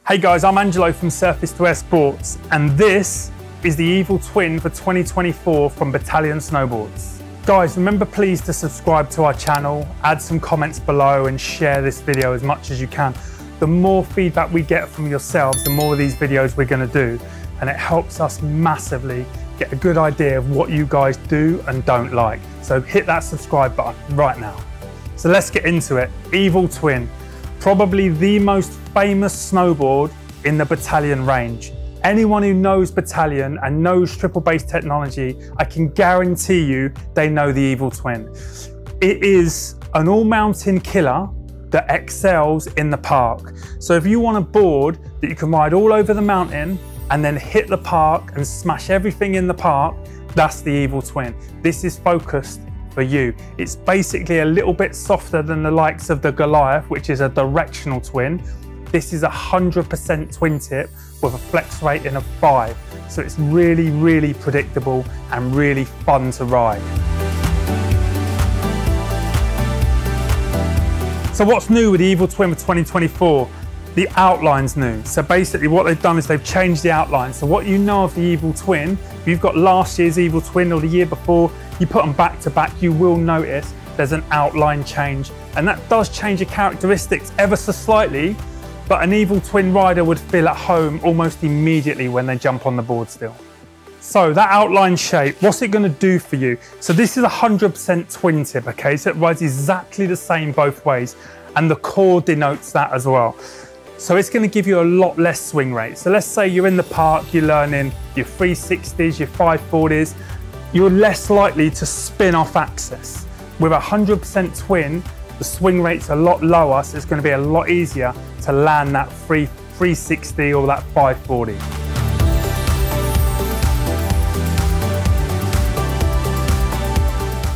Hey guys, I'm Angelo from S2AS Sports, and this is the Evil Twin for 2024 from Bataleon Snowboards. Guys, remember please to subscribe to our channel, add some comments below and share this video as much as you can. The more feedback we get from yourselves, the more of these videos we're going to do, and it helps us massively get a good idea of what you guys do and don't like. So hit that subscribe button right now. So let's get into it. Evil Twin, probably the most famous snowboard in the Bataleon range. Anyone who knows Bataleon and knows triple base technology, I can guarantee you they know the Evil Twin. It is an all-mountain killer that excels in the park. So if you want a board that you can ride all over the mountain and then hit the park and smash everything in the park, that's the Evil Twin. This is focused for you. It's basically a little bit softer than the likes of the Goliath, which is a directional twin. This is 100% twin tip with a flex rating of 5. So it's really, really predictable and really fun to ride. So what's new with the Evil Twin for 2024? The outline's new. So basically what they've done is they've changed the outline. So what you know of the Evil Twin, if you've got last year's Evil Twin or the year before, you put them back to back, you will notice there's an outline change. And that does change your characteristics ever so slightly, but an Evil Twin rider would feel at home almost immediately when they jump on the board still. So that outline shape, what's it going to do for you? So this is 100% twin tip, okay? So it rides exactly the same both ways, and the core denotes that as well. So it's going to give you a lot less swing rate. So let's say you're in the park, you're learning your 360s, your 540s, you're less likely to spin off axis. With 100% twin, the swing rate's a lot lower, so it's going to be a lot easier to land that 360 or that 540.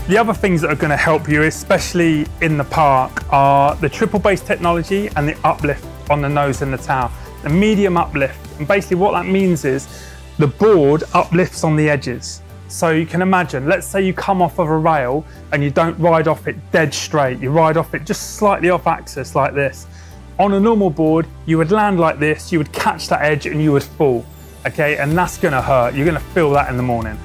The other things that are going to help you, especially in the park, are the triple base technology and the uplift on the nose and the tail. The medium uplift, and basically what that means is the board uplifts on the edges. So you can imagine, let's say you come off of a rail and you don't ride off it dead straight, you ride off it just slightly off axis like this. On a normal board, you would land like this, you would catch that edge and you would fall, okay? And that's gonna hurt, you're gonna feel that in the morning.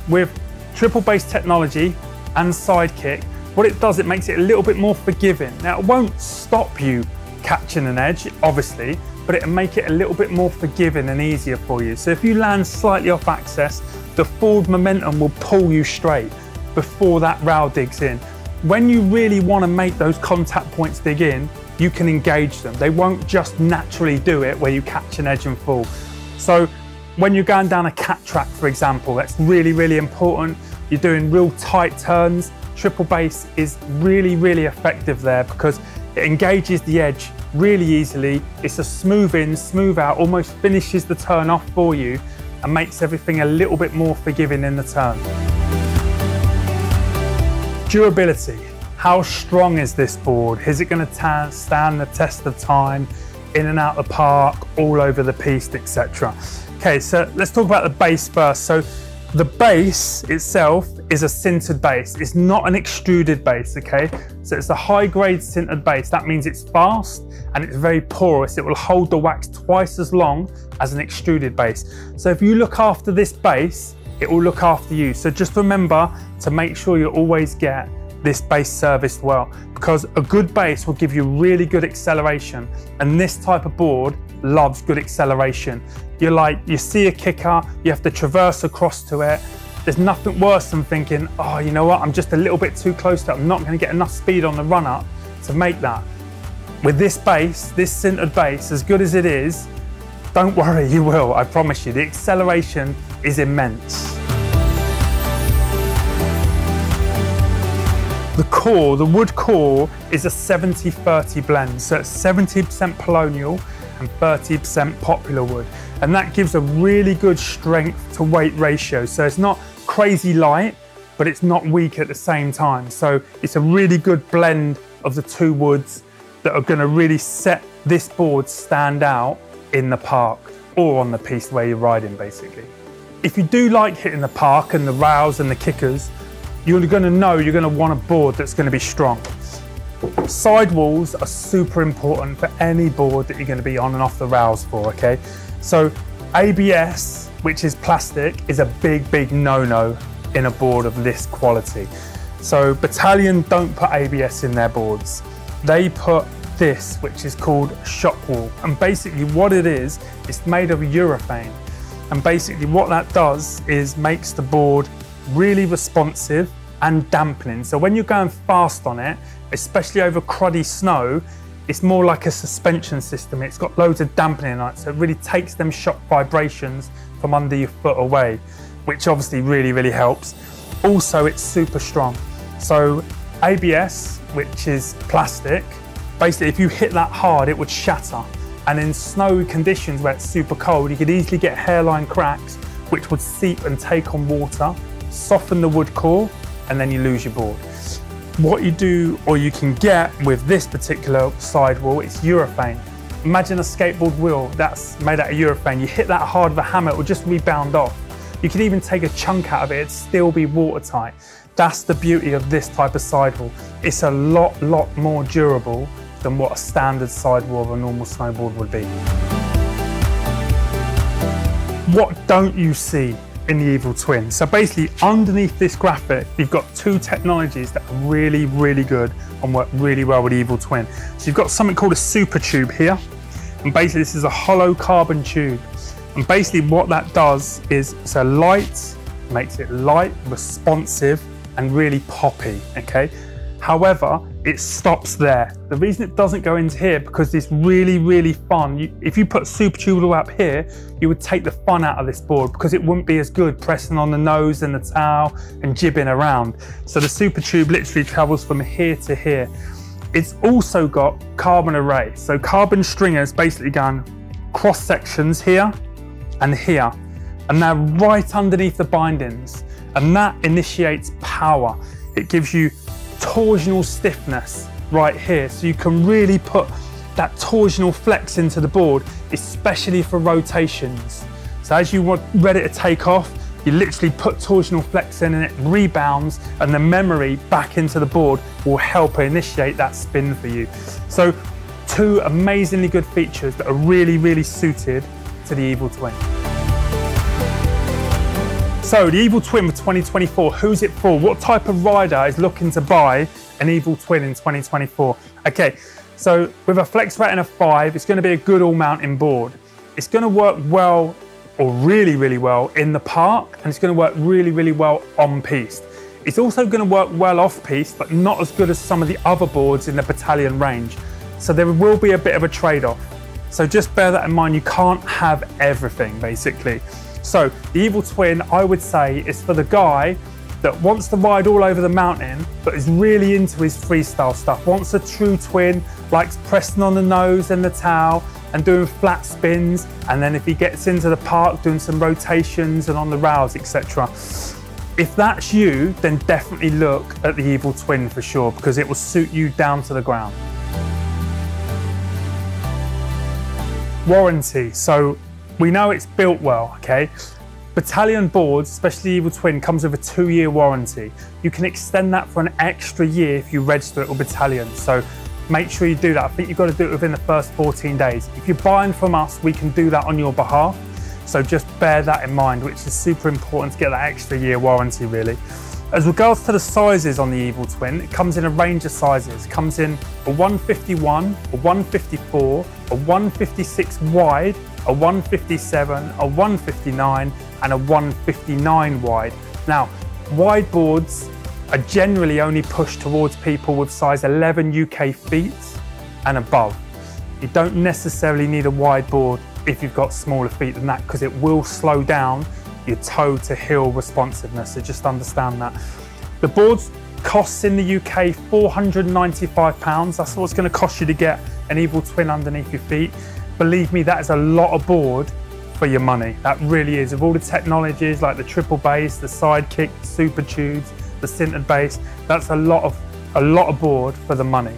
With triple base technology and sidekick, what it does, it makes it a little bit more forgiving. Now it won't stop you catching an edge, obviously, but it'll make it a little bit more forgiving and easier for you. So if you land slightly off axis, the forward momentum will pull you straight before that rail digs in. When you really want to make those contact points dig in, you can engage them. They won't just naturally do it where you catch an edge and fall. So when you're going down a cat track, for example, that's really, really important. You're doing real tight turns. Triple base is really, really effective there because it engages the edge really easily. It's a smooth in, smooth out, almost finishes the turn off for you and makes everything a little bit more forgiving in the turn. Durability. How strong is this board? Is it going to stand the test of time, in and out the park, all over the piste, etc.? Okay, so let's talk about the base first. So the base itself is a sintered base. It's not an extruded base, okay? So it's a high-grade sintered base. That means it's fast and it's very porous. It will hold the wax twice as long as an extruded base. So if you look after this base, it will look after you. So just remember to make sure you always get this base serviced well, because a good base will give you really good acceleration, and this type of board loves good acceleration. You see a kicker, you have to traverse across to it. There's nothing worse than thinking, oh, you know what, I'm just a little bit too close to it. I'm not going to get enough speed on the run up to make that. With this base, this sintered base, as good as it is, don't worry, you will, I promise you. The acceleration is immense. The core, the wood core, is a 70-30 blend. So it's 70% polonial and 30% popular wood. And that gives a really good strength to weight ratio. So it's not crazy light, but it's not weak at the same time. So it's a really good blend of the two woods that are gonna really set this board stand out in the park or on the piste where you're riding, basically. If you do like hitting the park and the rails and the kickers, you're gonna know you're gonna want a board that's gonna be strong. Sidewalls are super important for any board that you're going to be on and off the rails for, okay? So ABS, which is plastic, is a big no-no in a board of this quality. So Bataleon don't put ABS in their boards. They put this, which is called shock wall. And basically what it is, it's made of urethane. And basically what that does is makes the board really responsive and dampening. So when you're going fast on it, especially over cruddy snow, it's more like a suspension system. It's got loads of dampening on it, so it really takes them shock vibrations from under your foot away, which obviously really helps. Also, it's super strong. So ABS, which is plastic, basically if you hit that hard, it would shatter. And in snow conditions where it's super cold, you could easily get hairline cracks, which would seep and take on water, soften the wood core, and then you lose your board. What you do, or you can get with this particular sidewall, it's urethane. Imagine a skateboard wheel that's made out of urethane. You hit that hard with a hammer, it will just rebound off. You can even take a chunk out of it, it'd still be watertight. That's the beauty of this type of sidewall. It's a lot more durable than what a standard sidewall of a normal snowboard would be. What don't you see in the Evil Twin? So basically underneath this graphic, you've got two technologies that are really good and work really well with the Evil Twin. So you've got something called a super tube here, and basically this is a hollow carbon tube. And basically what that does is it's a light, makes it light, responsive, and really poppy, okay? However, it stops there. The reason it doesn't go into here, because it's really fun. If you put super tube all up here, you would take the fun out of this board because it wouldn't be as good pressing on the nose and the towel and jibbing around. So the super tube literally travels from here to here. It's also got carbon array. So carbon stringers basically going cross sections here and here. And they're right underneath the bindings. And that initiates power. It gives you torsional stiffness right here, so you can really put that torsional flex into the board, especially for rotations. So as you want ready to take off, you literally put torsional flex in and it rebounds, and the memory back into the board will help initiate that spin for you. So two amazingly good features that are really suited to the Evil Twin. So the Evil Twin for 2024, who's it for? What type of rider is looking to buy an Evil Twin in 2024? Okay, so with a flex rating of 5, it's going to be a good all-mountain board. It's going to work well, or really well, in the park, and it's going to work really well on-piste. It's also going to work well off-piste, but not as good as some of the other boards in the Bataleon range. So there will be a bit of a trade-off. So just bear that in mind, you can't have everything, basically. So the Evil Twin, I would say, is for the guy that wants to ride all over the mountain, but is really into his freestyle stuff, wants a true twin, likes pressing on the nose and the towel and doing flat spins, and then if he gets into the park, doing some rotations and on the rails, etc. If that's you, then definitely look at the Evil Twin for sure, because it will suit you down to the ground. Warranty. So we know it's built well, okay? Bataleon boards, especially Evil Twin, comes with a 2-year warranty. You can extend that for an extra year if you register it with Bataleon. So make sure you do that. I think you've got to do it within the first 14 days. If you're buying from us, we can do that on your behalf. So just bear that in mind, which is super important to get that extra year warranty, really. As regards to the sizes on the Evil Twin, it comes in a range of sizes. It comes in a 151, a 154, a 156 wide, a 157, a 159, and a 159 wide. Now, wide boards are generally only pushed towards people with size 11 UK feet and above. You don't necessarily need a wide board if you've got smaller feet than that, because it will slow down your toe to heel responsiveness, so just understand that. The boards costs in the UK £495. That's what it's going to cost you to get an Evil Twin underneath your feet. Believe me, that is a lot of board for your money. That really is. Of all the technologies like the triple bass, the sidekick, the super tubes, the sintered bass, that's a lot of board for the money.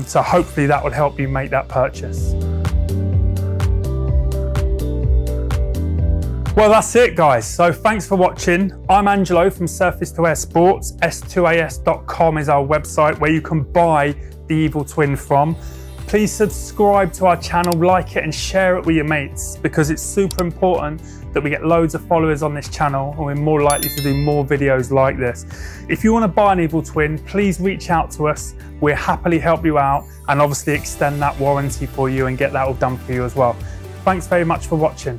So hopefully that will help you make that purchase. Well, that's it, guys. So thanks for watching. I'm Angelo from Surface to Air Sports. S2AS.com is our website where you can buy the Evil Twin from. Please subscribe to our channel, like it and share it with your mates, because it's super important that we get loads of followers on this channel and we're more likely to do more videos like this. If you want to buy an Evil Twin, please reach out to us. We'll happily help you out and obviously extend that warranty for you and get that all done for you as well. Thanks very much for watching.